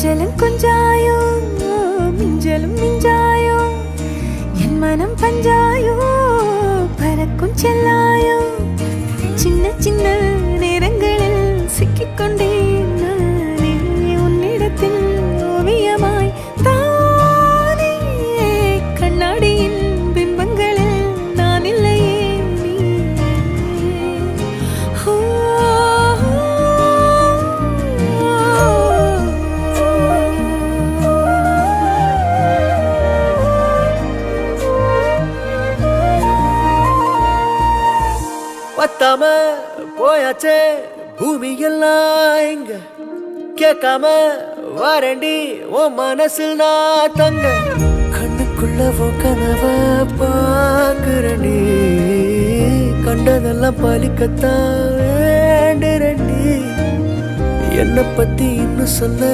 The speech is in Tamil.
கொஞ்சலும் கொஞ்சாயோ மிஞ்சலும் மிஞ்சாயோ என் மனம் பஞ்சாயோ பறக்கும் செல்லாயோ சின்ன சின்ன நேரங்களில் சிக்கிக்கொண்டேன் நானே உன்னிடத்தில் ஓவியமாய் தானே கண்ணாடியின் பிம்பங்களில் நான் இல்லையே நீ பத்தாம போயாச்சே பூமி எல்லாம் இங்க கேட்காம வாரண்டி உன் மனசில் நான் தங்க கண்ணுக்குள்ள கனவ பாக்குறண்டி கண்டதெல்லாம் பலிக்கத்தான் வேண்டுறண்டி என்னை பத்தி இன்னும் சொல்ல